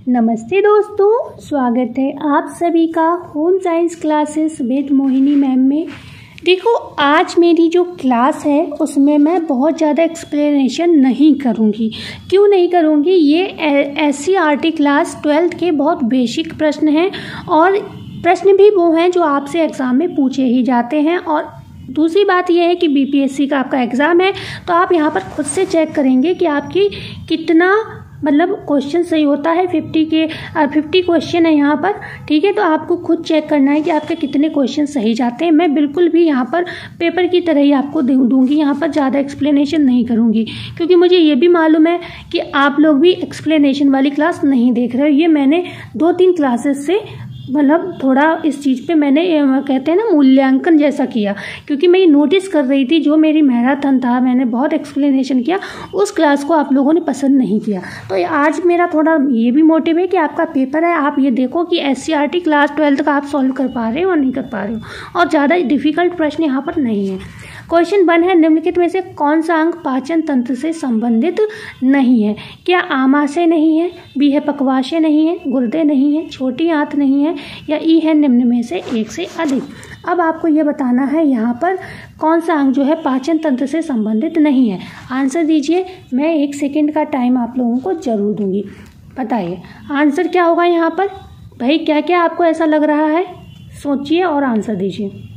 नमस्ते दोस्तों, स्वागत है आप सभी का home science classes with Mohini ma'am में। देखो, आज मेरी जो क्लास है उसमें मैं बहुत ज़्यादा एक्सप्लेनेशन नहीं करूँगी। क्यों नहीं करूँगी? ये SCERT क्लास 12th के बहुत बेसिक प्रश्न हैं और प्रश्न भी वो हैं जो आपसे एग्ज़ाम में पूछे ही जाते हैं। और दूसरी बात यह है कि BPSC का आपका एग्ज़ाम है, तो आप यहाँ पर खुद से चेक करेंगे कि आपकी कितना क्वेश्चन सही होता है। 50 क्वेश्चन है यहाँ पर, ठीक है। तो आपको खुद चेक करना है कि आपके कितने क्वेश्चन सही जाते हैं। मैं बिल्कुल भी यहाँ पर पेपर की तरह ही आपको दूंगी, यहाँ पर ज़्यादा एक्सप्लेनेशन नहीं करूँगी, क्योंकि मुझे ये भी मालूम है कि आप लोग भी एक्सप्लेनेशन वाली क्लास नहीं देख रहे हो। ये मैंने 2-3 क्लासेस से थोड़ा इस चीज़ पे मैंने कहते हैं ना मूल्यांकन जैसा किया, क्योंकि मैं ये नोटिस कर रही थी जो मेरी मैराथन था, मैंने बहुत एक्सप्लेनेशन किया, उस क्लास को आप लोगों ने पसंद नहीं किया। तो आज मेरा थोड़ा ये भी मोटिव है कि आपका पेपर है, आप ये देखो कि SCERT क्लास 12th का आप सॉल्व कर पा रहे हो और नहीं कर पा रहे हो, और ज़्यादा डिफ़िकल्ट प्रश्न यहाँ पर नहीं है। क्वेश्चन 1 है, निम्नलिखित में से कौन सा अंग पाचन तंत्र से संबंधित नहीं है? क्या आमाशय नहीं है, बी है पक्वाशय नहीं है, गुर्दे नहीं है, छोटी आंत नहीं है, या ई है निम्न में से एक से अधिक? अब आपको ये बताना है यहाँ पर कौन सा अंग जो है पाचन तंत्र से संबंधित नहीं है। आंसर दीजिए, मैं 1 सेकेंड का टाइम आप लोगों को जरूर दूंगी। बताइए आंसर क्या होगा यहाँ पर। भाई क्या क्या आपको ऐसा लग रहा है, सोचिए और आंसर दीजिए।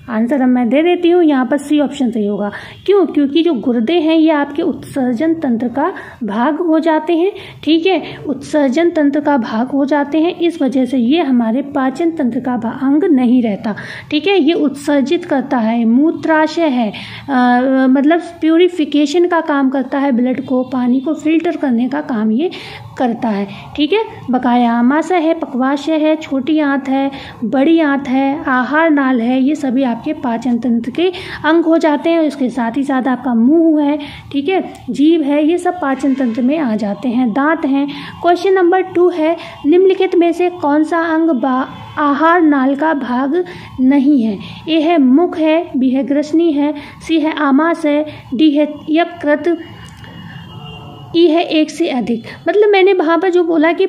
आंसर अब मैं दे देती हूँ, यहाँ पर सी ऑप्शन सही होगा। क्यों? क्योंकि जो गुर्दे हैं ये आपके उत्सर्जन तंत्र का भाग हो जाते हैं, ठीक है, उत्सर्जन तंत्र का भाग हो जाते हैं, इस वजह से ये हमारे पाचन तंत्र का अंग नहीं रहता, ठीक है। ये उत्सर्जित करता है, मूत्राशय है, प्यूरिफिकेशन का काम करता है, ब्लड को, पानी को फिल्टर करने का काम ये करता है, ठीक है। बकाया आमाशय है, पक्वाशय है, छोटी आंत है, बड़ी आंत है, आहार नाल है, ये सभी आपके पाचन तंत्र के अंग हो जाते हैं। इसके साथ ही साथ आपका मुंह है, ठीक है, जीभ है, ये सब पाचन तंत्र में आ जाते हैं, दांत हैं। क्वेश्चन नंबर 2 है, निम्नलिखित में से कौन सा अंग आहार नाल का भाग नहीं है? ए है मुख है, बी है ग्रसनी है, सी है आमाशय, डी है यकृत, ई है एक से अधिक। मैंने वहाँ पर जो बोला कि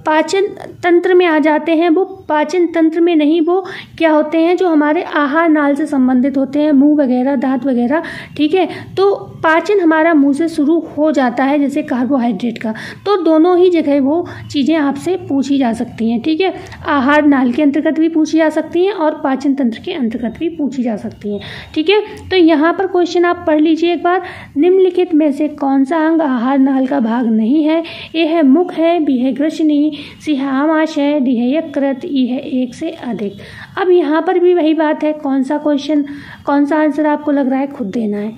पाचन तंत्र में आ जाते हैं, वो पाचन तंत्र में नहीं, वो क्या होते हैं जो हमारे आहार नाल से संबंधित होते हैं, मुंह वगैरह, दांत वगैरह, ठीक है। तो पाचन हमारा मुंह से शुरू हो जाता है, जैसे कार्बोहाइड्रेट का। तो दोनों ही जगह वो चीज़ें आपसे पूछी जा सकती हैं, ठीक है। आहार नाल के अंतर्गत भी पूछी जा सकती हैं और पाचन तंत्र के अंतर्गत भी पूछी जा सकती हैं, ठीक है। तो यहाँ पर क्वेश्चन आप पढ़ लीजिए एक बार। निम्नलिखित में से कौन सा अंग आहार नाल का भाग नहीं है? ए है मुख है, बी है ग्रसनी, सी है आमाशय, डी है यकृत, ई है एक से अधिक। अब यहाँ पर भी वही बात है, कौन सा क्वेश्चन, कौन सा आंसर आपको लग रहा है, खुद देना है।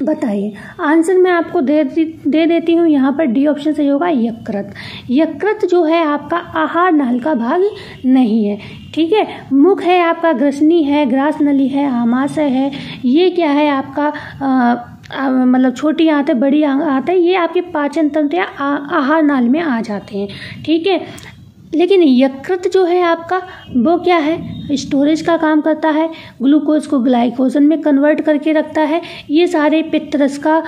बताइए आंसर मैं आपको दे देती हूँ। यहाँ पर डी ऑप्शन सही होगा, यकृत। यकृत जो है आपका आहार नाल का भाग नहीं है, ठीक है। मुख है आपका, ग्रसनी है, ग्रास नली है, आमाशय है, ये क्या है आपका छोटी आंत है, बड़ी आंत है, ये आपके पाचन तंत्र या आहार नाल में आ जाते हैं, ठीक है। लेकिन यकृत जो है आपका, वो क्या है, स्टोरेज का काम करता है, ग्लूकोज को ग्लाइकोजन में कन्वर्ट करके रखता है, ये सारे पित्तरस का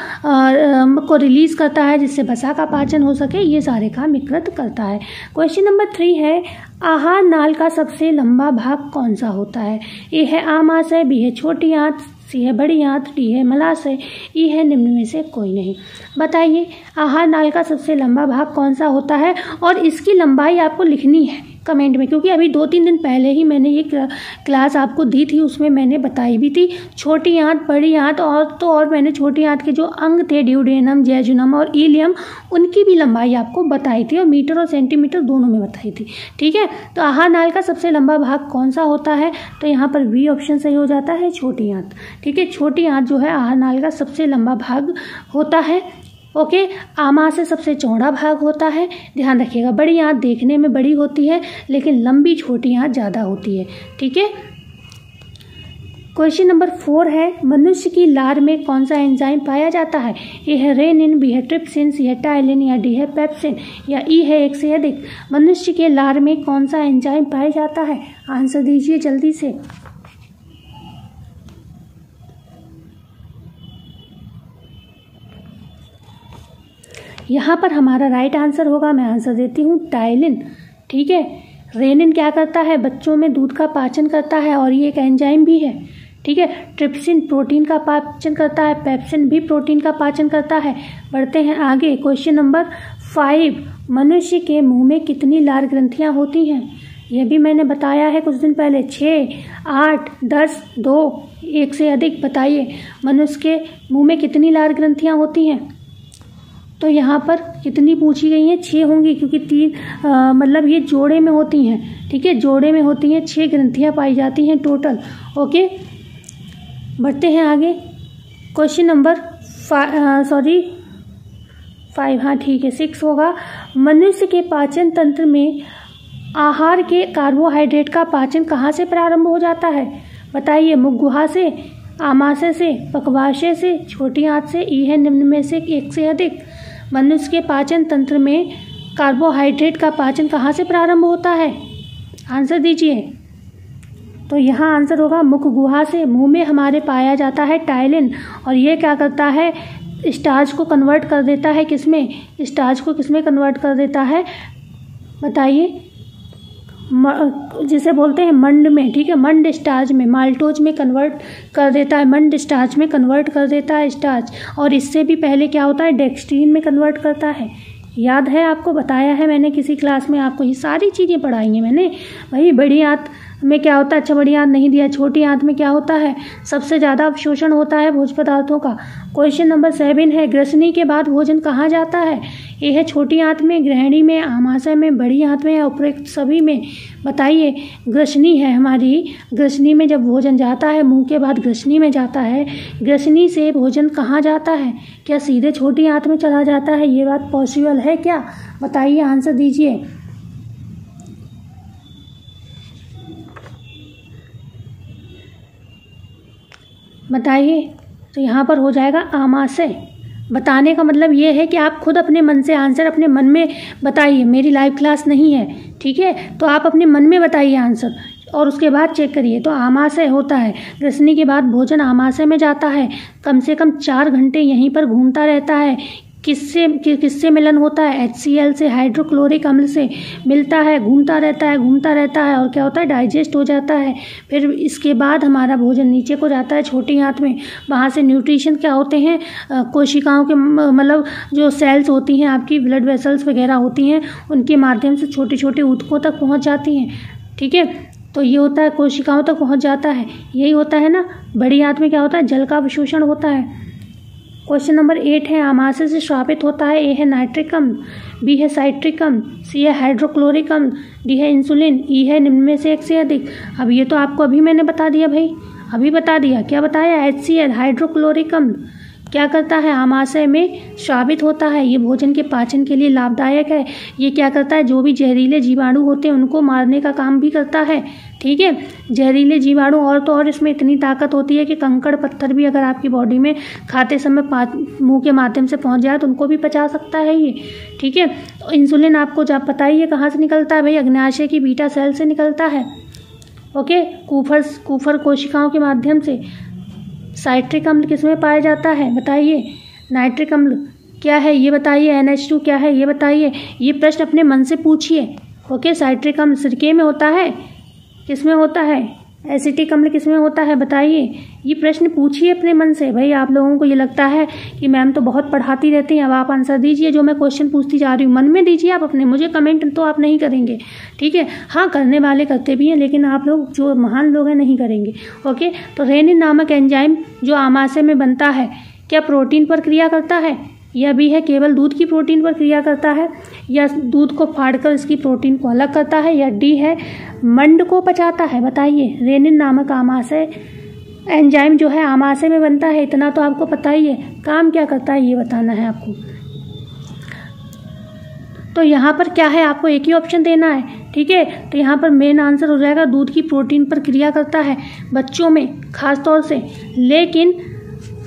को रिलीज़ करता है जिससे वसा का पाचन हो सके, ये सारे काम यकृत करता है। क्वेश्चन नंबर 3 है, आहार नाल का सबसे लंबा भाग कौन सा होता है? ए है आमाशय, बी है छोटी आंत, सी है बड़ी आंत, डी है मलाशय, ई है निम्न में से कोई नहीं। बताइए आहार नाल का सबसे लंबा भाग कौन सा होता है, और इसकी लंबाई आपको लिखनी है कमेंट में, क्योंकि अभी 2-3 दिन पहले ही मैंने ये क्लास आपको दी थी, उसमें मैंने बताई भी थी छोटी आंत, बड़ी आंत, और मैंने छोटी आंत के जो अंग थे, ड्यूडेनम, जेजुनम और इलियम, उनकी भी लंबाई आपको बताई थी, और मीटर और सेंटीमीटर दोनों में बताई थी, ठीक है। तो आहार नाल का सबसे लंबा भाग कौन सा होता है? तो यहाँ पर बी ऑप्शन सही हो जाता है, छोटी आंत, ठीक है। छोटी आंत जो है आहार नाल का सबसे लंबा भाग होता है, ओके। आमाशय सबसे चौड़ा भाग होता है, ध्यान रखिएगा। बड़ी आंत देखने में बड़ी होती है, लेकिन लंबी छोटी आंत ज़्यादा होती है, ठीक है। क्वेश्चन नंबर 4 है, मनुष्य की लार में कौन सा एंजाइम पाया जाता है? ए है रेनिन, बी है ट्रिप्सिन, सी है टाइलिन, या डी है पेप्सिन, या ई है एक से अधिक। मनुष्य के लार में कौन सा एंजाइम पाया जाता है? आंसर दीजिए जल्दी से। यहाँ पर हमारा राइट आंसर होगा, मैं आंसर देती हूँ टाइलिन। ठीक है, रेनिन क्या करता है, बच्चों में दूध का पाचन करता है और ये एक एंजाइम भी है। ठीक है, ट्रिप्सिन प्रोटीन का पाचन करता है, पेप्सिन भी प्रोटीन का पाचन करता है। बढ़ते हैं आगे, क्वेश्चन नंबर 5, मनुष्य के मुंह में कितनी लार ग्रंथियां होती हैं? यह भी मैंने बताया है कुछ दिन पहले, 6, 8, 10, 2, 1 से अधिक। बताइए मनुष्य के मुंह में कितनी लार ग्रंथियां होती हैं? तो यहाँ पर कितनी पूछी गई हैं? 6 होंगी, क्योंकि 3 मतलब ये जोड़े में होती हैं। ठीक है, जोड़े में होती हैं, 6 ग्रंथियां पाई जाती हैं टोटल। ओके, बढ़ते हैं आगे, क्वेश्चन नंबर 5, हाँ ठीक है, 6 होगा। मनुष्य के पाचन तंत्र में आहार के कार्बोहाइड्रेट का पाचन कहाँ से प्रारंभ हो जाता है? बताइए, मुख गुहा से, आमाशय से, पक्वाशय से, छोटी आंत से, यह निम्न में से एक से अधिक। मनुष्य के पाचन तंत्र में कार्बोहाइड्रेट का पाचन कहाँ से प्रारंभ होता है? आंसर दीजिए। तो यहाँ आंसर होगा मुख गुहा से। मुंह में हमारे पाया जाता है टाइलिन, और ये क्या करता है, स्टार्च को कन्वर्ट कर देता है किसमें? स्टार्च को किसमें कन्वर्ट कर देता है? बताइए, जिसे बोलते हैं मंड में। ठीक है, मंड स्टार्च में, माल्टोज में कन्वर्ट कर देता है, मंड स्टार्च में कन्वर्ट कर देता है स्टार्च। और इससे भी पहले क्या होता है, डेक्सट्रीन में कन्वर्ट करता है। याद है आपको, बताया है मैंने किसी क्लास में आपको, ये सारी चीज़ें पढ़ाई हैं मैंने। भाई बड़ी आंत में क्या होता है, अच्छा बड़ी आंत नहीं दिया, छोटी आंत में क्या होता है, सबसे ज़्यादा अवशोषण होता है भोज्य पदार्थों का। क्वेश्चन नंबर 7 है, ग्रसनी के बाद भोजन कहाँ जाता है? ये है छोटी आंत में, ग्रहणी में, आमाशय में, बड़ी आंत में या उपरोक्त सभी में? बताइए, ग्रसनी है हमारी, ग्रसनी में जब भोजन जाता है, मुंह के बाद ग्रसनी में जाता है, ग्रसनी से भोजन कहाँ जाता है? क्या सीधे छोटी आंत में चला जाता है? ये बात पॉसिबल है क्या? बताइए, आंसर दीजिए। बताइए, तो यहाँ पर हो जाएगा आमाशय। बताने का मतलब ये है कि आप खुद अपने मन से आंसर अपने मन में बताइए, मेरी लाइव क्लास नहीं है। ठीक है, तो आप अपने मन में बताइए आंसर और उसके बाद चेक करिए। तो आमाशय होता है, ग्रसनी के बाद भोजन आमाशय में जाता है, कम से कम 4 घंटे यहीं पर घूमता रहता है। किससे मिलन होता है? HCl से, हाइड्रोक्लोरिक अम्ल से मिलता है, घूमता रहता है और क्या होता है, डाइजेस्ट हो जाता है। फिर इसके बाद हमारा भोजन नीचे को जाता है छोटी आंत में, वहाँ से न्यूट्रिशन क्या होते हैं, कोशिकाओं के मतलब जो सेल्स होती हैं आपकी, ब्लड वेसल्स वगैरह होती हैं, उनके माध्यम से छोटे छोटे ऊतकों तक पहुँच जाती हैं। ठीक है, तो ये होता है, कोशिकाओं तक पहुँच जाता है, यही होता है ना। बड़ी आंत में क्या होता है, जल का अवशोषण होता है। क्वेश्चन नंबर 8 है, आमाशय से श्रावित होता है। ए है नाइट्रिक अम्ल, बी है साइट्रिक अम्ल, सी है हाइड्रोक्लोरिक अम्ल, डी है इंसुलिन, ई है निम्न में से एक से अधिक। अब ये तो आपको अभी मैंने बता दिया भाई, अभी बता दिया। क्या बताया? HCl, हाइड्रोक्लोरिक अम्ल क्या करता है, आमाशय में श्रावित होता है। ये भोजन के पाचन के लिए लाभदायक है। ये क्या करता है, जो भी जहरीले जीवाणु होते हैं उनको मारने का काम भी करता है। ठीक है, जहरीले जीवाणु, और तो और इसमें इतनी ताकत होती है कि कंकड़ पत्थर भी अगर आपकी बॉडी में खाते समय मुंह के माध्यम से पहुंच जाए तो उनको भी पचा सकता है ये। ठीक है, तो इंसुलिन आपको जब पता ही है कहाँ से निकलता है भाई, अग्न्याशय की बीटा सेल से निकलता है। ओके, कूफर कोशिकाओं के माध्यम से। साइट्रिक अम्ल किसमें पाया जाता है? बताइए, नाइट्रिक अम्ल क्या है ये बताइए, NH2 क्या है ये बताइए। ये प्रश्न अपने मन से पूछिए। ओके, साइट्रिक अम्ल सिरके में होता है, किसमें होता है? एसिटिक अम्ल किसमें होता है? बताइए, ये प्रश्न पूछिए अपने मन से। भाई आप लोगों को ये लगता है कि मैम तो बहुत पढ़ाती रहती हैं, अब आप आंसर दीजिए जो मैं क्वेश्चन पूछती जा रही हूँ, मन में दीजिए आप अपने, मुझे कमेंट तो आप नहीं करेंगे। ठीक है, हाँ करने वाले करते भी हैं, लेकिन आप लोग जो महान लोग हैं नहीं करेंगे। ओके, तो रेनिन नामक एंजाइम जो आमाशय में बनता है, क्या प्रोटीन पर क्रिया करता है? या भी है केवल दूध की प्रोटीन पर क्रिया करता है, या दूध को फाड़कर इसकी प्रोटीन को अलग करता है, या डी है मंड को पचाता है? बताइए, रेनिन नामक आमाशय एंजाइम जो है आमाशय में बनता है, इतना तो आपको पता ही है, काम क्या करता है ये बताना है आपको। तो यहाँ पर क्या है, आपको एक ही ऑप्शन देना है। ठीक है, तो यहाँ पर मेन आंसर हो जाएगा दूध की प्रोटीन पर क्रिया करता है बच्चों में खास तौर से। लेकिन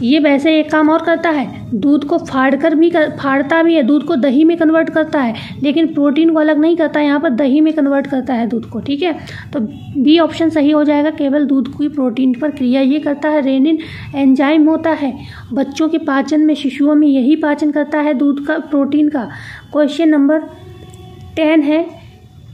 ये वैसे एक काम और करता है, दूध को फाड़ता भी है, दूध को दही में कन्वर्ट करता है, लेकिन प्रोटीन को अलग नहीं करता है, यहाँ पर दही में कन्वर्ट करता है दूध को। ठीक है, तो बी ऑप्शन सही हो जाएगा, केवल दूध की प्रोटीन पर क्रिया ये करता है। रेनिन एंजाइम होता है बच्चों के पाचन में, शिशुओं में यही पाचन करता है दूध का, प्रोटीन का। क्वेश्चन नंबर 10 है,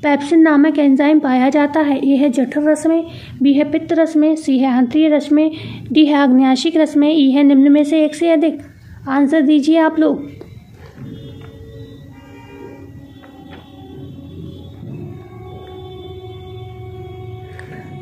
पेप्सिन नामक एंजाइम पाया जाता है। ए है जठर रस में, बी है पित्त रस में, सी है आंतरीय रस में, डी है आग्नेयाशिक रस में, ई है निम्न में से एक से अधिक। आंसर दीजिए आप लोग।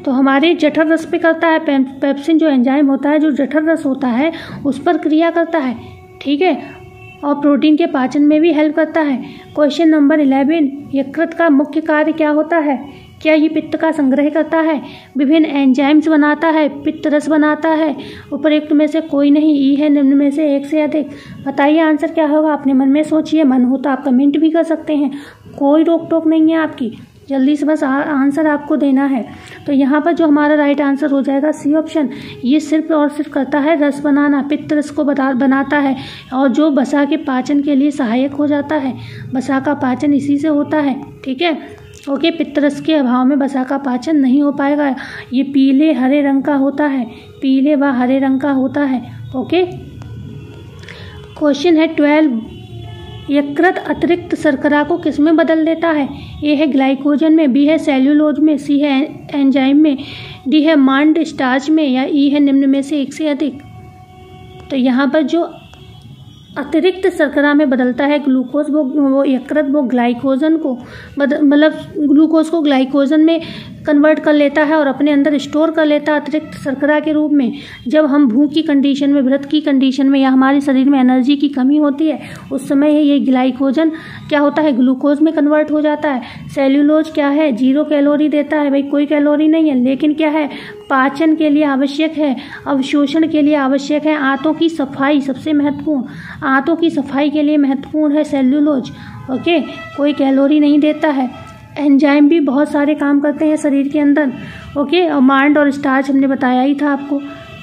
तो हमारे जठर रस पे करता है पेप्सिन, जो एंजाइम होता है, जो जठर रस होता है उस पर क्रिया करता है। ठीक है, और प्रोटीन के पाचन में भी हेल्प करता है। क्वेश्चन नंबर 11, यकृत का मुख्य कार्य क्या होता है? क्या ये पित्त का संग्रह करता है, विभिन्न एंजाइम्स बनाता है, पित्त रस बनाता है? उपरोक्त में से कोई नहीं, ई है निम्न में से एक से अधिक। बताइए आंसर क्या होगा, अपने मन में सोचिए, मन हो तो आप कमेंट भी कर सकते हैं, कोई रोक टोक नहीं है आपकी, जल्दी से बस आंसर आपको देना है। तो यहाँ पर जो हमारा राइट आंसर हो जाएगा सी ऑप्शन, ये सिर्फ और सिर्फ करता है रस बनाना, पित्त रस को बनाता है, और जो वसा के पाचन के लिए सहायक हो जाता है। वसा का पाचन इसी से होता है। ठीक है, ओके, पित्त रस के अभाव में वसा का पाचन नहीं हो पाएगा। ये पीले हरे रंग का होता है, पीले व हरे रंग का होता है। ओके, क्वेश्चन है 12, यकृत अतिरिक्त शर्करा को किस में बदल देता है? ए है ग्लाइकोजन में, बी है सेल्यूलोज में, सी है एंजाइम में, डी है मांड स्टार्च में, या ई है निम्न में से एक से अधिक। तो यहाँ पर जो अतिरिक्त शर्करा में बदलता है ग्लूकोज, वो यकृत वो ग्लाइकोजन को मतलब ग्लूकोज को ग्लाइकोजन में कन्वर्ट कर लेता है और अपने अंदर स्टोर कर लेता है अतिरिक्त शर्करा के रूप में। जब हम भूख की कंडीशन में, व्रत की कंडीशन में, या हमारे शरीर में एनर्जी की कमी होती है, उस समय ये ग्लाइकोजन क्या होता है, ग्लूकोज में कन्वर्ट हो जाता है। सेल्यूलोज क्या है, 0 कैलोरी देता है, भाई कोई कैलोरी नहीं है, लेकिन क्या है, पाचन के लिए आवश्यक है, अवशोषण के लिए आवश्यक है, आंतों की सफाई सबसे महत्वपूर्ण, आंतों की सफाई के लिए महत्वपूर्ण है सेल्यूलोज। ओके, कोई कैलोरी नहीं देता है। एंजाइम भी बहुत सारे काम करते हैं शरीर के अंदर। ओके, और मांड और स्टार्च हमने बताया ही था आपको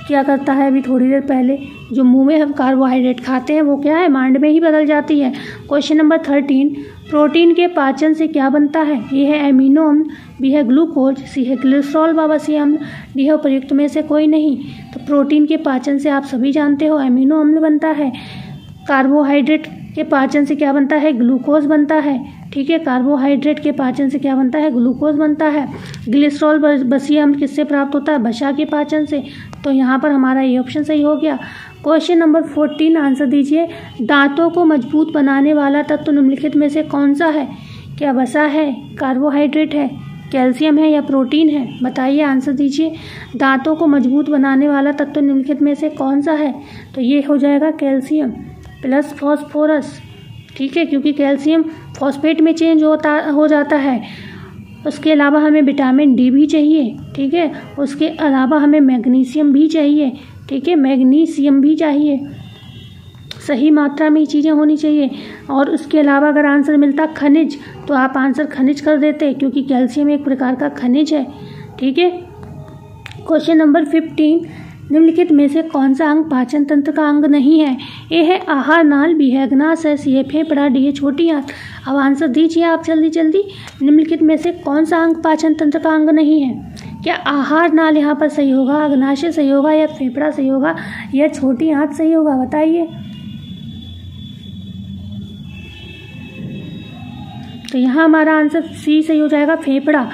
क्या करता है अभी थोड़ी देर पहले। जो मुंह में हम कार्बोहाइड्रेट खाते हैं वो क्या है, मांड में ही बदल जाती है। क्वेश्चन नंबर 13, प्रोटीन के पाचन से क्या बनता है? ये है एमिनो अम्ल, बी है ग्लूकोज, सी है ग्लिसरॉल बाबासी अम्ल, डी है उपयुक्त में से कोई नहीं। तो प्रोटीन के पाचन से आप सभी जानते हो एमिनो अम्ल बनता है। कार्बोहाइड्रेट के पाचन से क्या बनता है, ग्लूकोज बनता है। ठीक है, कार्बोहाइड्रेट के पाचन से क्या बनता है, ग्लूकोज बनता है। ग्लिसरॉल बसीय अम्ल किससे प्राप्त होता है, वसा के पाचन से। तो यहाँ पर हमारा ये ऑप्शन सही हो गया। क्वेश्चन नंबर 14 आंसर दीजिए, दांतों को मजबूत बनाने वाला तत्व निम्नलिखित में से कौन सा है? क्या वसा है, कार्बोहाइड्रेट है, कैल्शियम है, या प्रोटीन है? बताइए आंसर दीजिए। दांतों को मजबूत बनाने वाला तत्व निम्नलिखित में से कौन सा है? तो ये हो जाएगा कैल्शियम प्लस फॉस्फोरस। ठीक है, क्योंकि कैल्शियम फॉस्फेट में चेंज हो जाता है। उसके अलावा हमें विटामिन डी भी चाहिए। ठीक है, उसके अलावा हमें मैग्नीशियम भी चाहिए। ठीक है, मैग्नीशियम भी चाहिए, सही मात्रा में ये चीज़ें होनी चाहिए। और उसके अलावा अगर आंसर मिलता खनिज, तो आप आंसर खनिज कर देते, क्योंकि कैल्शियम एक प्रकार का खनिज है। ठीक है, क्वेश्चन नंबर 15, निम्नलिखित में से कौन सा अंग पाचन तंत्र का अंग नहीं है? ए है आहार नाल, बी है अग्नाशय, सी है फेफड़ा, डी है छोटी आंत। अब आंसर दीजिए आप जल्दी जल्दी, निम्नलिखित में से कौन सा अंग पाचन तंत्र का अंग नहीं है? क्या आहार नाल यहाँ पर सही होगा, अग्नाशय सही होगा, या फेफड़ा सही होगा, या छोटी आंत सही होगा? बताइए। तो यहाँ हमारा आंसर सी सही हो जाएगा, फेफड़ा।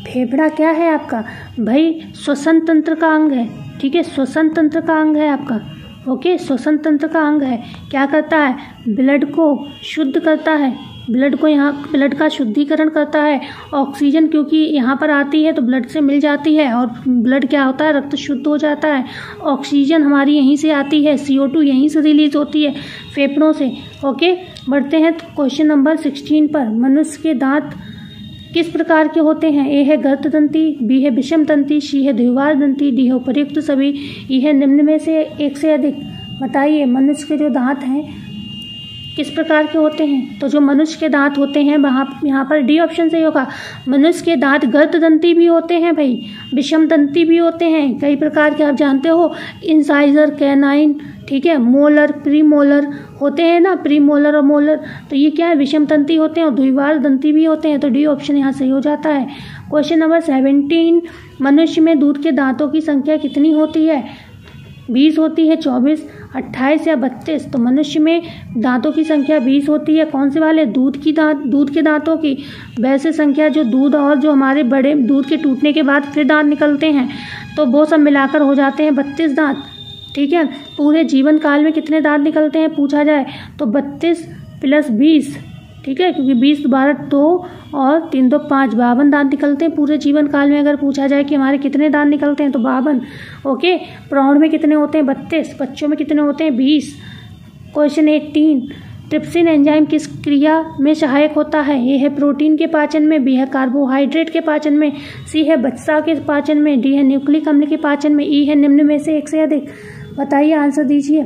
फेफड़ा क्या है आपका भाई, श्वसन तंत्र का अंग है। ठीक है, श्वसन तंत्र का अंग है आपका। ओके, श्वसन तंत्र का अंग है। क्या करता है, ब्लड को शुद्ध करता है, ब्लड का शुद्धिकरण करता है। ऑक्सीजन क्योंकि यहाँ पर आती है तो ब्लड से मिल जाती है, और ब्लड क्या होता है, रक्त शुद्ध हो जाता है। ऑक्सीजन हमारी यहीं से आती है, CO2 यहीं से रिलीज होती है, फेफड़ों से। ओके, बढ़ते हैं क्वेश्चन नंबर 16 पर। मनुष्य के दांत किस प्रकार के होते हैं? ए है गर्त दंती, बी है विषम दंती, सी है द्विवार दंती, डी है उपर्युक्त सभी, ई है निम्न में से एक से अधिक। बताइए मनुष्य के जो दांत हैं किस प्रकार के होते हैं? तो जो मनुष्य के दांत होते हैं यहाँ पर डी ऑप्शन सही होगा। मनुष्य के दांत गर्त दंती भी होते हैं भाई, विषम दंती भी होते हैं, कई प्रकार के आप जानते हो, इंसाइजर, कैनाइन, ठीक है। मोलर, प्री मोलर होते हैं ना, प्री मोलर और मोलर, तो ये क्या है, विषम दंती होते हैं और द्विवार दंती भी होते हैं, तो डी ऑप्शन यहाँ सही हो जाता है। क्वेश्चन नंबर 17, मनुष्य में दूध के दांतों की संख्या कितनी होती है? 20 होती है, 24, 28 या 32? तो मनुष्य में दांतों की संख्या 20 होती है। कौन से वाले? दूध के दांतों की। वैसे संख्या जो दूध और जो हमारे बड़े दूध के टूटने के बाद फिर दांत निकलते हैं, तो वो सब मिलाकर हो जाते हैं 32 दांत, ठीक है। पूरे जीवन काल में कितने दांत निकलते हैं पूछा जाए तो 32 + 20, ठीक है, क्योंकि 20 12 2 और 3 2 5, 52 दांत निकलते हैं पूरे जीवन काल में। अगर पूछा जाए कि हमारे कितने दांत निकलते हैं तो 52, ओके। प्रौढ़ में कितने होते हैं? 32। बच्चों में कितने होते हैं? 20। क्वेश्चन 18, ट्रिप्सिन एंजाइम किस क्रिया में सहायक होता है? ए है प्रोटीन के पाचन में, बी है कार्बोहाइड्रेट के पाचन में, सी है बच्चा के पाचन में, डी है न्यूक्लिक अम्ल के पाचन में, ई है निम्न में से एक से अधिक। बताइए, आंसर दीजिए।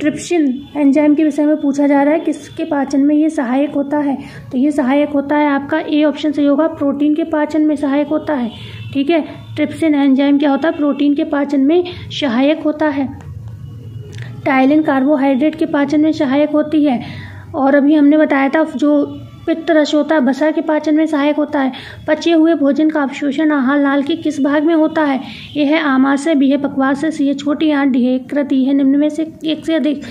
ट्रिप्सिन एंजाइम के विषय में पूछा जा रहा है, किसके पाचन में ये सहायक होता है? तो ये सहायक होता है आपका ए ऑप्शन सही होगा, प्रोटीन के पाचन में सहायक होता है, ठीक है। ट्रिप्सिन एंजाइम क्या होता है? प्रोटीन के पाचन में सहायक होता है। टाइलिन कार्बोहाइड्रेट के पाचन में सहायक होती है, और अभी हमने बताया था जो पित्त रस होता है वसा के पाचन में सहायक होता है। पचे हुए भोजन का अवशोषण आहार नाल के किस भाग में होता है? ये है आमाशय, बी है पक्वाशय, सी है छोटी आंत, डी है यकृत, ई है निम्न में से एक से अधिक।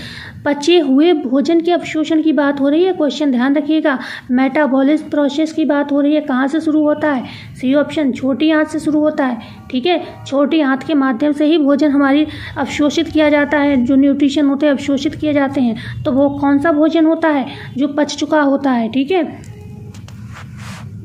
पचे हुए भोजन के अवशोषण की बात हो रही है, क्वेश्चन ध्यान रखिएगा। मेटाबॉलिज्म प्रोसेस की बात हो रही है, कहाँ से शुरू होता है? सी ऑप्शन, छोटी आंत से शुरू होता है, ठीक है। छोटी आंत के माध्यम से ही भोजन हमारी अवशोषित किया जाता है, जो न्यूट्रिशन होते हैं अवशोषित किए जाते हैं। तो वो कौन सा भोजन होता है? जो पच चुका होता है, ठीक है,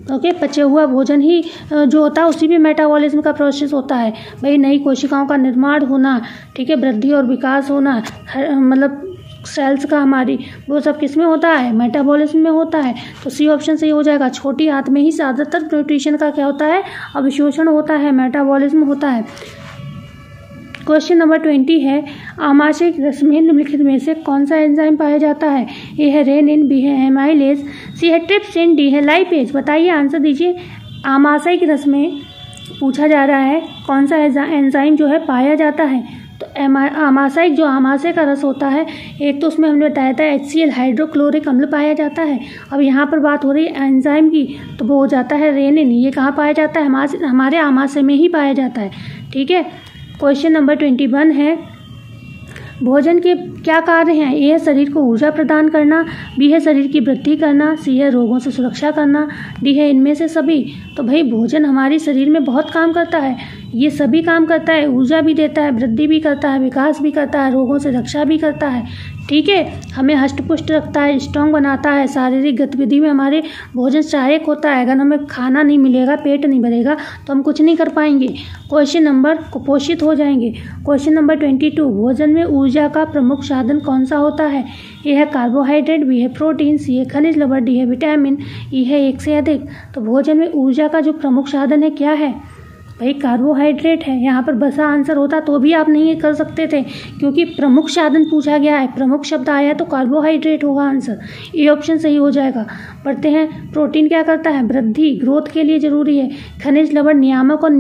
ओके। पचे हुआ भोजन ही जो होता है उसी में मेटाबॉलिज्म का प्रोसेस होता है। भाई नई कोशिकाओं का निर्माण होना, ठीक है, वृद्धि और विकास होना, मतलब सेल्स का हमारी, वो सब किस में होता है? मेटाबॉलिज्म में होता है। तो सी ऑप्शन सही हो जाएगा। छोटी आंत में ही ज़्यादातर न्यूट्रिशन का क्या होता है? अवशोषण होता है, मेटाबॉलिज्म होता है। क्वेश्चन नंबर 20 है, आमाशय रस में निम्नलिखित में से कौन सा एंजाइम पाया जाता है? ए है रेनिन, बी है एमाइलेज, सी है ट्रिप्सिन, डी है लाइपेज। बताइए, आंसर दीजिए। आमाशय के रस में पूछा जा रहा है कौन सा एंजाइम जो है पाया जाता है। तो आमाशय, जो आमाशय का रस होता है, एक तो उसमें हमने बताया था HCl हाइड्रोक्लोरिक अम्ल पाया जाता है। अब यहाँ पर बात हो रही है एंजाइम की, तो वो हो जाता है रेनिन। ये कहाँ पाया जाता है? हमारे आमाशय में ही पाया जाता है, ठीक है। क्वेश्चन नंबर 21 है, भोजन के क्या कार्य हैं? ए है शरीर को ऊर्जा प्रदान करना, बी है शरीर की वृद्धि करना, सी है रोगों से सुरक्षा करना, डी है इनमें से सभी। तो भाई भोजन हमारे शरीर में बहुत काम करता है, ये सभी काम करता है, ऊर्जा भी देता है, वृद्धि भी करता है, विकास भी करता है, रोगों से रक्षा भी करता है, ठीक है। हमें हष्टपुष्ट रखता है, स्ट्रॉन्ग बनाता है, शारीरिक गतिविधि में हमारे भोजन सहायक होता है। अगर हमें खाना नहीं मिलेगा, पेट नहीं भरेगा, तो हम कुछ नहीं कर पाएंगे, क्वेश्चन नंबर कुपोषित हो जाएंगे। क्वेश्चन नंबर 22, भोजन में ऊर्जा का प्रमुख साधन कौन सा होता है? ए है कार्बोहाइड्रेट, बी है प्रोटीन, सी है खनिज लवण, डी है विटामिन, ई है एक से अधिक। तो भोजन में ऊर्जा का जो प्रमुख साधन है क्या है? भाई कार्बोहाइड्रेट है। यहाँ पर बसा आंसर होता तो भी आप नहीं कर सकते थे, क्योंकि प्रमुख साधन पूछा गया है, प्रमुख शब्द आया तो कार्बोहाइड्रेट होगा आंसर, ए ऑप्शन सही हो जाएगा। पढ़ते हैं, प्रोटीन क्या करता है? वृद्धि, ग्रोथ के लिए जरूरी है। खनिज लवण नियामक और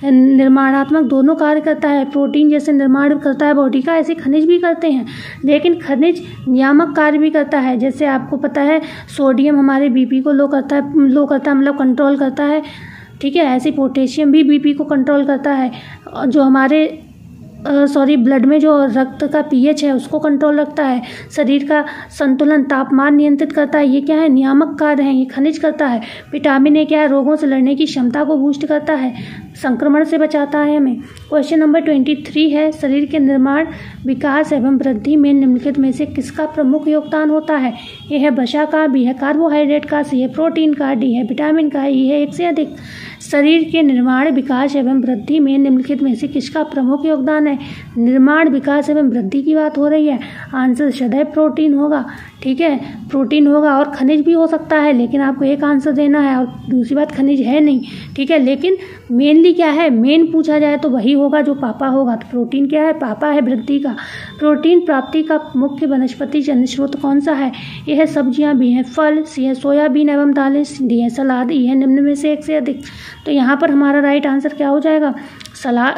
निर्माणात्मक दोनों कार्य करता है। प्रोटीन जैसे निर्माण करता है बॉडी का, ऐसे खनिज भी करते हैं, लेकिन खनिज नियामक कार्य भी करता है। जैसे आपको पता है सोडियम हमारे बीपी को लो करता है मतलब कंट्रोल करता है, ठीक है। ऐसे पोटेशियम भी बीपी को कंट्रोल करता है, जो हमारे ब्लड में जो रक्त का pH है उसको कंट्रोल रखता है। शरीर का संतुलन, तापमान नियंत्रित करता है। ये क्या है? नियामक कार्य हैं, ये खनिज करता है। विटामिन ए क्या है? रोगों से लड़ने की क्षमता को बूस्ट करता है, संक्रमण से बचाता है हमें। क्वेश्चन नंबर 23 है, शरीर के निर्माण, विकास एवं वृद्धि में निम्नलिखित में से किसका प्रमुख योगदान होता है? ए है वसा का, बी है कार्बोहाइड्रेट का, सी है प्रोटीन का, डी है विटामिन का, ई है एक से अधिक। शरीर के निर्माण, विकास एवं वृद्धि में निम्नलिखित में से किसका प्रमुख योगदान है? निर्माण, विकास एवं वृद्धि की बात हो रही है, आंसर सदैव प्रोटीन होगा, ठीक है। प्रोटीन होगा और खनिज भी हो सकता है, लेकिन आपको एक आंसर देना है, और दूसरी बात खनिज है नहीं, ठीक है। लेकिन मेनली क्या है? मेन पूछा जाए तो वही होगा जो पापा होगा। तो प्रोटीन क्या है? पापा है वृद्धि का। प्रोटीन प्राप्ति का मुख्य वनस्पति जन्य स्रोत कौन सा है? ये है सब्जियां, बी है फल, सी है सोयाबीन एवं दालें, डी है सलाद, ई है निम्न में से एक से अधिक। तो यहाँ पर हमारा राइट आंसर क्या हो जाएगा?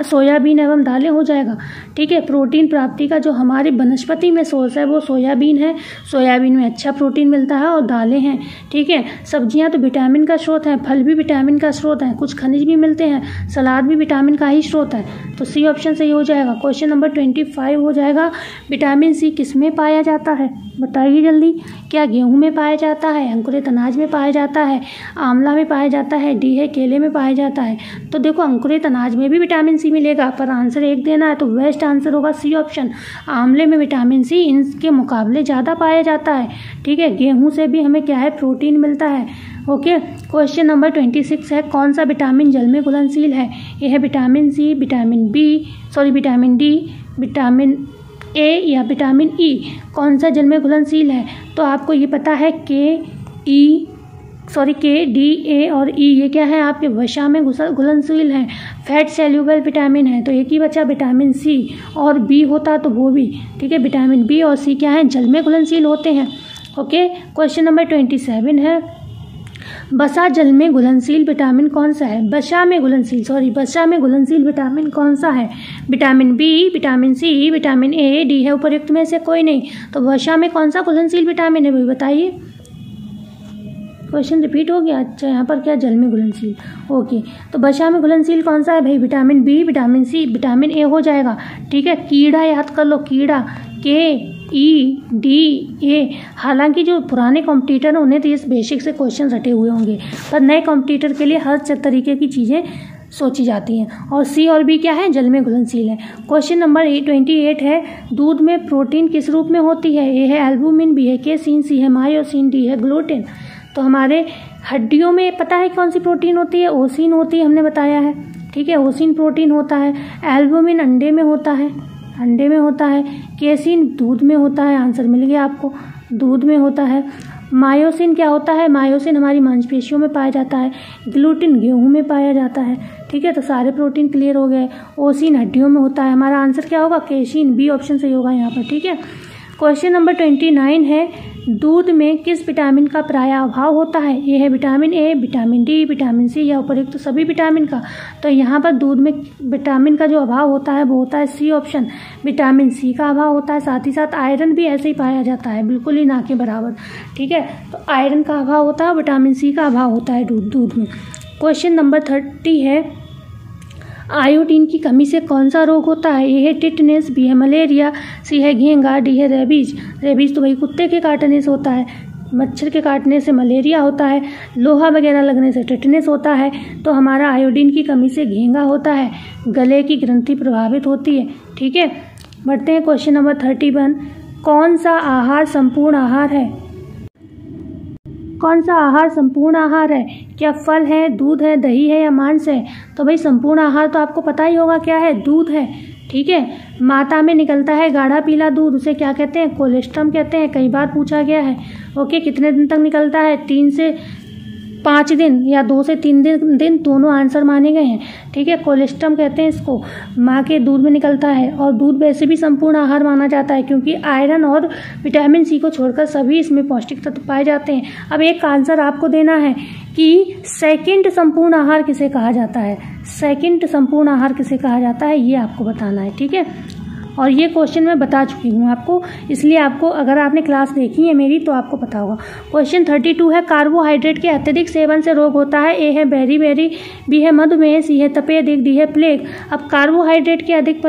सोयाबीन एवं दालें हो जाएगा। ठीक है, प्रोटीन प्राप्ति का जो हमारी वनस्पति में सोर्स है वो सोयाबीन है, सोयाबीन में अच्छा प्रोटीन मिलता है और दालें हैं। ठीक है, सब्जियां तो विटामिन का स्रोत है, फल भी विटामिन का स्रोत है, कुछ खनिज भी मिलते हैं, सलाद भी विटामिन का ही स्रोत है। तो सी ऑप्शन सही हो जाएगा। क्वेश्चन नंबर 25 हो जाएगा, विटामिन सी किस में पाया जाता है, बताइए जल्दी। क्या गेहूं में पाया जाता है, अंकुरित अनाज में पाया जाता है, आंवला में पाया जाता है, डी है केले में पाया जाता है। तो देखो अंकुरित अनाज में भी विटामिन सी मिलेगा, पर आंसर एक देना है तो बेस्ट आंसर होगा सी ऑप्शन। आंवले में विटामिन सी इनके मुकाबले ज़्यादा पाया जाता है। ठीक है, गेहूं से भी हमें क्या है, प्रोटीन मिलता है। ओके, क्वेश्चन नंबर 26 है, कौन सा विटामिन जल में घुलनशील है। ये है vitamin C, vitamin D, vitamin A या विटामिन ई। कौन सा जल में घुलनशील है, तो आपको ये पता है के, डी, ए और ई ये क्या है, आपके वसा में घुलनशील है। फैट सेल्यूबल विटामिन है, तो एक ही बचा विटामिन सी, और बी होता तो वो भी। ठीक है, विटामिन बी और सी क्या है, जल में घुलनशील होते हैं। ओके, क्वेश्चन नंबर 27 है, वसा जल में घुलनशील विटामिन कौन सा है। वसा में घुलनशील विटामिन कौन सा है। Vitamin B, vitamin C, vitamin A, D है उपयुक्त में से कोई नहीं। तो वसा में कौन सा घुलनशील विटामिन है भाई बताइए। क्वेश्चन रिपीट हो गया। अच्छा, यहाँ पर क्या, जल में घुलनशील। ओके, तो वसा में घुलनशील कौन सा है भाई, vitamin B, vitamin C, vitamin A हो जाएगा। ठीक है, कीड़ा याद कर लो, कीड़ा, के, ई, डी, ए। हालांकि जो पुराने कॉम्पिटिटर हैं उन्हें तो इस बेसिक से क्वेश्चन रटे हुए होंगे, पर नए कॉम्पिटिटर के लिए हर तरीके की चीज़ें सोची जाती हैं। और सी और बी क्या है, जल में घुलनशील है। क्वेश्चन नंबर 28 है, दूध में प्रोटीन किस रूप में होती है। ए है एल्बुमिन, बी है केसीन, सी है मायोसिन, डी है ग्लूटेन। तो हमारे हड्डियों में पता है कौन सी प्रोटीन होती है, ओसिन होती है, हमने बताया है। ठीक है, ओसिन प्रोटीन होता है। एल्बुमिन अंडे में होता है, केसीन दूध में होता है, आंसर मिल गया आपको, दूध में होता है। मायोसिन क्या होता है, मायोसिन हमारी मांसपेशियों में पाया जाता है। ग्लूटिन गेहूं में पाया जाता है। ठीक है, तो सारे प्रोटीन क्लियर हो गए। ओसिन हड्डियों में होता है, हमारा आंसर क्या होगा, केसीन, बी ऑप्शन सही होगा यहाँ पर। ठीक है, क्वेश्चन नंबर 29 है, दूध में किस विटामिन का प्राय अभाव होता है। ये है vitamin A, vitamin D, vitamin C या उपयुक्त सभी विटामिन का। तो यहाँ पर दूध में विटामिन का जो अभाव होता है वो होता है सी ऑप्शन, विटामिन सी का अभाव होता है। साथ ही साथ आयरन भी ऐसे ही पाया जाता है, बिल्कुल ही ना के बराबर। ठीक है, तो आयरन का अभाव होता है, विटामिन सी का अभाव होता है दूध में। क्वेश्चन नंबर 30 है, आयोडीन की कमी से कौन सा रोग होता है। ए है टिटनेस, बी है मलेरिया, सी है घेंगा, डी है रेबीज तो वही कुत्ते के काटने से होता है, मच्छर के काटने से मलेरिया होता है, लोहा वगैरह लगने से टिटनेस होता है। तो हमारा आयोडीन की कमी से घेंगा होता है, गले की ग्रंथि प्रभावित होती है। ठीक है, बढ़ते हैं क्वेश्चन नंबर 31, कौन सा आहार संपूर्ण आहार है। कौन सा आहार संपूर्ण आहार है। क्या फल है, दूध है, दही है या मांस है। तो भाई संपूर्ण आहार तो आपको पता ही होगा क्या है, दूध है। ठीक है, माता में निकलता है गाढ़ा पीला दूध, उसे क्या कहते हैं, कोलेस्ट्रम कहते हैं, कई बार पूछा गया है। ओके, कितने दिन तक निकलता है, 3 से 5 दिन या 2 से 3 दिन दोनों आंसर माने गए हैं। ठीक है, कोलेस्ट्रम कहते हैं इसको, माँ के दूध में निकलता है। और दूध वैसे भी संपूर्ण आहार माना जाता है क्योंकि आयरन और विटामिन सी को छोड़कर सभी इसमें पौष्टिक तत्व पाए जाते हैं। अब एक आंसर आपको देना है कि सेकंड संपूर्ण आहार किसे कहा जाता है, सेकंड संपूर्ण आहार किसे कहा जाता है, ये आपको बताना है। ठीक है, और ये क्वेश्चन मैं बता चुकी हूँ आपको, इसलिए आपको अगर आपने क्लास देखी है मेरी तो आपको पता होगा। क्वेश्चन 32 है, कार्बोहाइड्रेट के अत्यधिक सेवन से रोग होता है। ए है बेरी, बी है मधुमेह, सी है तपेदिक, डी है प्लेग। अब कार्बोहाइड्रेट के अधिक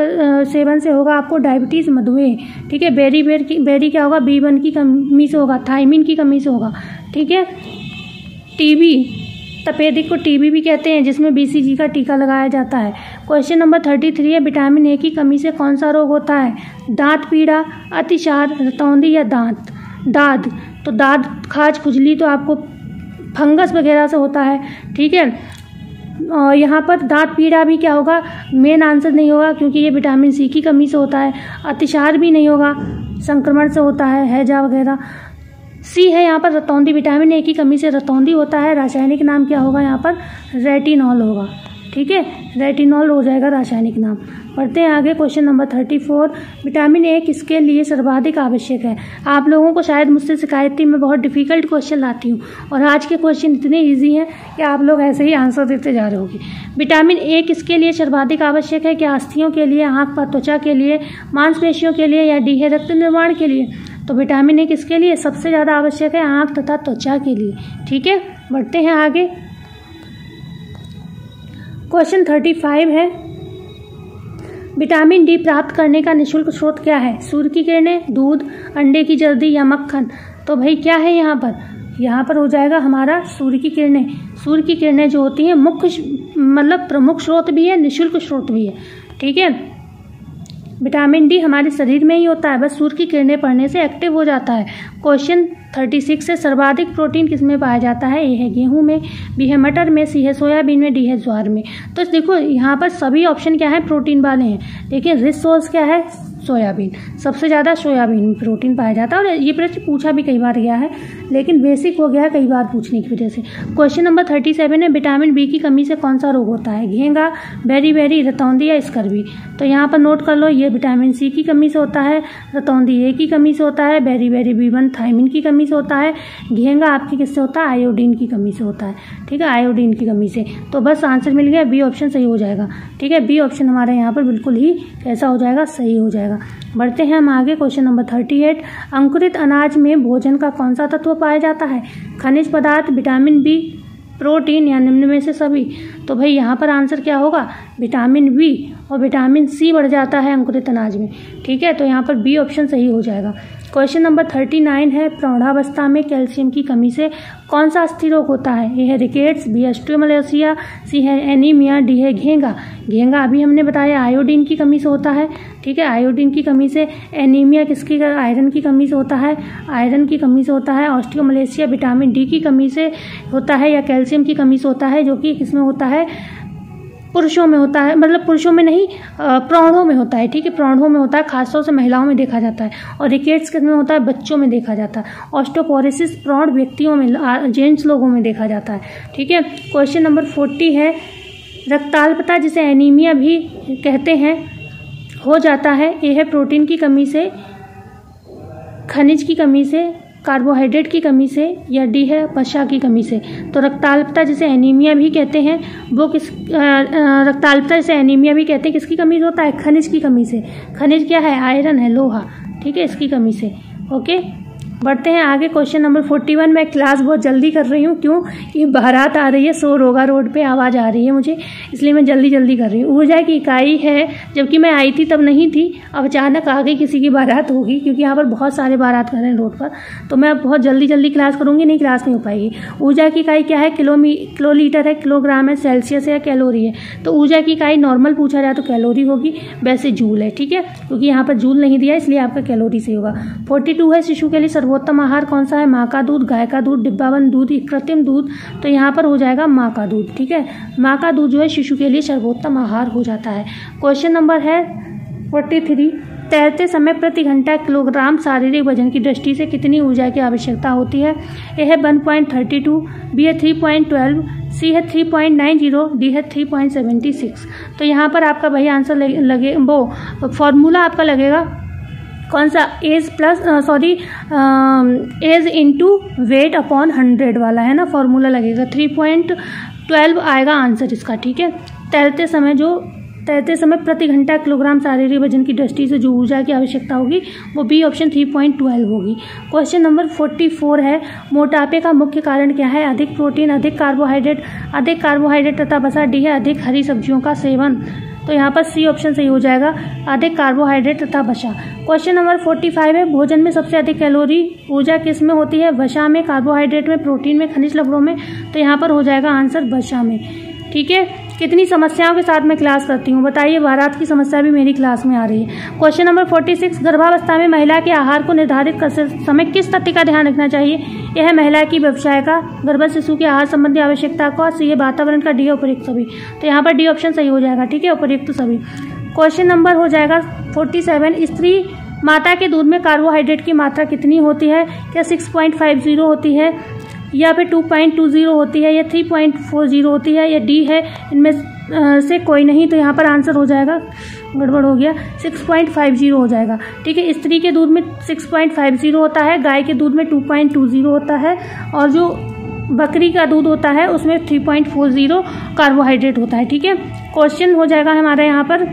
सेवन से होगा आपको डायबिटीज़, मधुमेह। ठीक है, बेरी क्या होगा, B1 की कमी से होगा, थायमिन की कमी से होगा। ठीक है, टीबी, तपेदिक को टीबी भी कहते हैं जिसमें BCG का टीका लगाया जाता है। क्वेश्चन नंबर 33 है, विटामिन ए की कमी से कौन सा रोग होता है। दांत पीड़ा, अतिसार, रतौंधी या दाद। तो दाद, खाज, खुजली तो आपको फंगस वगैरह से होता है। ठीक है, और यहाँ पर दांत पीड़ा भी क्या होगा, मेन आंसर नहीं होगा क्योंकि ये विटामिन सी की कमी से होता है। अतिसार भी नहीं होगा, संक्रमण से होता है, हैजा वगैरह। सी है यहाँ पर रतौंधी, विटामिन ए की कमी से रतौंधी होता है। रासायनिक नाम क्या होगा यहाँ पर, रेटिनॉल होगा। ठीक है, रेटिनॉल हो जाएगा रासायनिक नाम। बढ़ते हैं आगे। क्वेश्चन नंबर 34, विटामिन ए किसके लिए सर्वाधिक आवश्यक है? आप लोगों को शायद मुझसे शिकायत थी मैं बहुत डिफिकल्ट क्वेश्चन लाती हूँ, और आज के क्वेश्चन इतने ईजी हैं कि आप लोग ऐसे ही आंसर देते जा रहे होगे। विटामिन ए किसके लिए सर्वाधिक आवश्यक है? क्या अस्थियों के लिए, आँख पर त्वचा के लिए, मांसपेशियों के लिए, या डी है रक्त निर्माण के लिए? तो विटामिन ए किसके लिए सबसे ज़्यादा आवश्यक है? आँख तथा त्वचा के लिए। ठीक है, बढ़ते हैं आगे। क्वेश्चन 35 है, विटामिन डी प्राप्त करने का निःशुल्क स्रोत क्या है? सूर्य की किरणें, दूध, अंडे की जर्दी या मक्खन? तो भाई क्या है यहाँ पर हो जाएगा हमारा सूर्य की किरणें। सूर्य की किरणें जो होती हैं मुख्य मतलब प्रमुख स्रोत भी है, निःशुल्क स्रोत भी है। ठीक है, विटामिन डी हमारे शरीर में ही होता है, बस सूर्य की किरणें पड़ने से एक्टिव हो जाता है। क्वेश्चन 36 से सर्वाधिक प्रोटीन किसमें पाया जाता है? ए है गेहूं में, बी है मटर में, सी है सोयाबीन में, डी है ज्वार में। तो देखो यहाँ पर सभी ऑप्शन क्या है? प्रोटीन वाले हैं। देखिए रिच सोर्स क्या है? सोयाबीन। सबसे ज़्यादा सोयाबीन में प्रोटीन पाया जाता है, और ये प्रश्न पूछा भी कई बार गया है, लेकिन बेसिक हो गया है कई बार पूछने की वजह से। क्वेश्चन नंबर 37 है, विटामिन बी की कमी से कौन सा रोग होता है? घेंगा, बेरी, रतौंधी या स्कर्वी? तो यहाँ पर नोट कर लो, ये विटामिन सी की कमी से होता है, रतौंधी ए की कमी से होता है, बेरी B1 थायमिन की कमी से होता है, घेंगा आपकी किससे होता है? आयोडीन की कमी से होता है। ठीक है, आयोडीन की कमी से। तो बस आंसर मिल गया, बी ऑप्शन सही हो जाएगा। ठीक है, बी ऑप्शन हमारे यहाँ पर बिल्कुल ही कैसा हो जाएगा? सही हो जाएगा। बढ़ते हैं हम आगे। क्वेश्चन नंबर 38, अंकुरित अनाज में भोजन का कौन सा तत्व पाया जाता है? खनिज पदार्थ, विटामिन बी, प्रोटीन या निम्न में से सभी? तो भाई यहाँ पर आंसर क्या होगा? विटामिन बी और विटामिन सी बढ़ जाता है अंकुरित अनाज में। ठीक है, तो यहाँ पर बी ऑप्शन सही हो जाएगा। क्वेश्चन नंबर 39 है, प्रौढ़ावस्था में कैल्शियम की कमी से कौन सा अस्थि रोग होता है? ए है रिकेट्स, बी ऑस्टियोमलेसिया, सी है एनीमिया, डी है घेंगा। घेंगा अभी हमने बताया आयोडीन की कमी से होता है। ठीक है, आयोडीन की कमी से। एनीमिया किसकी? आयरन की कमी से होता है, आयरन की कमी से होता है। ऑस्टियोमलेसिया विटामिन डी की कमी से होता है या कैल्शियम की कमी से होता है, जो कि किसमें होता है? पुरुषों में होता है, मतलब पुरुषों में नहीं, प्रौढ़ों में होता है। ठीक है, प्रौढ़ों में होता है, खासतौर से महिलाओं में देखा जाता है। और रिकेट्स किसमें होता है? बच्चों में देखा जाता है। ऑस्टियोपोरोसिस प्रौढ़ व्यक्तियों में, जेंट्स लोगों में देखा जाता है। ठीक है, क्वेश्चन नंबर 40 है, रक्ताल्पता जिसे एनीमिया भी कहते हैं हो जाता है? ए है प्रोटीन की कमी से, खनिज की कमी से, कार्बोहाइड्रेट की कमी से, या डी है वसा की कमी से? तो रक्ताल्पता जिसे एनीमिया भी कहते हैं वो रक्ताल्पता जिसे एनीमिया भी कहते हैं किसकी कमी से होता है? खनिज की कमी से। खनिज क्या है? आयरन है, लोहा। ठीक है, इसकी कमी से। ओके, बढ़ते हैं आगे। क्वेश्चन नंबर 41, मैं क्लास बहुत जल्दी कर रही हूँ, क्यों? ये बारात आ रही है, शोर होगा रोड पे, आवाज़ आ रही है मुझे, इसलिए मैं जल्दी कर रही हूँ। ऊर्जा की इकाई है, जबकि मैं आई थी तब नहीं थी, अब अचानक आ गई, किसी की बारात होगी, क्योंकि यहाँ पर बहुत सारे बारात कर रहे हैं रोड पर, तो मैं बहुत जल्दी क्लास करूँगी, नहीं क्लास नहीं हो पाएगी। ऊर्जा की इकाई क्या है? किलोलीटर है, किलोग्राम है, सेल्सियस है, कैलोरी है? तो ऊर्जा की इकाई नॉर्मल पूछा जाए तो कैलोरी होगी, वैसे जूल है। ठीक है, क्योंकि यहाँ पर जूल नहीं दिया इसलिए आपका कैलोरी से होगा। 42 है, शिशु के लिए सर्वोत्तम आहार कौन सा है? माँ का दूध, गाय का दूध, डिब्बाबंद दूध, कृत्रिम दूध? तो यहाँ पर हो जाएगा माँ का दूध। ठीक है, माँ का दूध जो है शिशु के लिए सर्वोत्तम आहार हो जाता है। क्वेश्चन नंबर है 43, तैरते समय प्रति घंटा किलोग्राम शारीरिक वजन की दृष्टि से कितनी ऊर्जा की आवश्यकता होती है? ए है 1.32, बी है 3.12, सी है 3.90, डी है 3.76? तो यहाँ पर आपका वही आंसर लगे, वो फॉर्मूला आपका लगेगा कौन सा? एज इंटू वेट अपॉन 100 वाला है ना, फॉर्मूला लगेगा। 3.12 आएगा आंसर इसका। ठीक है, तैरते समय प्रति घंटा किलोग्राम शारीरिक वजन की दृष्टि से जो ऊर्जा की आवश्यकता होगी वो बी ऑप्शन 3.12 होगी। क्वेश्चन नंबर 44 है, मोटापे का मुख्य कारण क्या है? अधिक प्रोटीन, अधिक कार्बोहाइड्रेट तथा वसा, डी है अधिक हरी सब्जियों का सेवन? तो यहाँ पर सी ऑप्शन सही हो जाएगा, अधिक कार्बोहाइड्रेट तथा वसा। क्वेश्चन नंबर 45 है, भोजन में सबसे अधिक कैलोरी ऊर्जा किस में होती है? वसा में, कार्बोहाइड्रेट में, प्रोटीन में, खनिज लवणों में? तो यहाँ पर हो जाएगा आंसर वसा में। ठीक है, कितनी समस्याओं के साथ मैं क्लास करती हूँ बताइए, बारात की समस्या भी मेरी क्लास में आ रही है। क्वेश्चन नंबर 46, गर्भावस्था में महिला के आहार को निर्धारित करते समय किस तथ्य का ध्यान रखना चाहिए? यह है महिला की व्यवसाय का, गर्भस्थ शिशु के आहार संबंधी आवश्यकता का, सी है वातावरण का, डी है उपयुक्त सभी? तो यहाँ पर डी ऑप्शन सही हो जाएगा। ठीक है, उपयुक्त सभी। क्वेश्चन नंबर हो जाएगा 47, स्त्री माता के दूध में कार्बोहाइड्रेट की मात्रा कितनी होती है? क्या 6.50 होती है, या फिर 2.20 होती है या 3.40 होती है या डी है, इनमें से कोई नहीं। तो यहाँ पर आंसर हो जाएगा, गड़बड़ हो गया, 6.50 हो जाएगा। ठीक है, स्त्री के दूध में 6.50 होता है, गाय के दूध में 2.20 होता है, और जो बकरी का दूध होता है उसमें 3.40 कार्बोहाइड्रेट होता है। ठीक है, क्वेश्चन हो जाएगा हमारा यहाँ पर,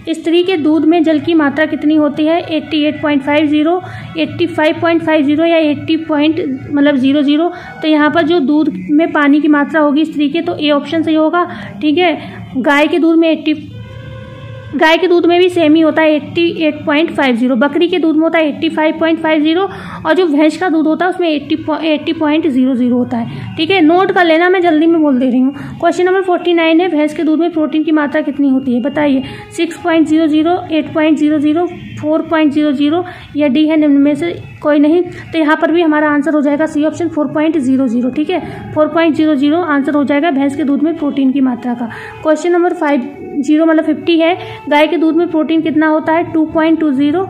स्त्री के दूध में जल की मात्रा कितनी होती है? 88.50, 85.50 या 80.00। तो यहाँ पर जो दूध में पानी की मात्रा होगी स्त्री के, तो ए ऑप्शन सही होगा। ठीक है, गाय के दूध में भी सेम ही होता है 88.50, बकरी के दूध में होता है 85.50, और जो भैंस का दूध होता है उसमें 80.00 होता है। ठीक है, नोट कर लेना, मैं जल्दी में बोल दे रही हूँ। क्वेश्चन नंबर 49 है, भैंस के दूध में प्रोटीन की मात्रा कितनी होती है? बताइए, 6.00, 8.00, 4.00 या डी है निम्न में से कोई नहीं। तो यहाँ पर भी हमारा आंसर हो जाएगा सी ऑप्शन 4.00। ठीक है, 4.00 आंसर हो जाएगा भैंस के दूध में प्रोटीन की मात्रा का। क्वेश्चन नंबर 50 है, गाय के दूध में प्रोटीन कितना होता है? 2.20,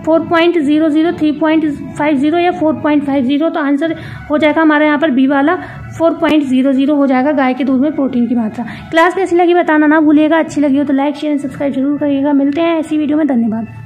4.00, 3.50 या 4.50। तो आंसर हो जाएगा हमारे यहाँ पर बी वाला 4.00 हो जाएगा गाय के दूध में प्रोटीन की मात्रा। क्लास कैसी लगी बताना ना भूलिएगा, अच्छी लगी हो तो लाइक शेयर सब्सक्राइब जरूर करिएगा। मिलते हैं ऐसी वीडियो में, धन्यवाद।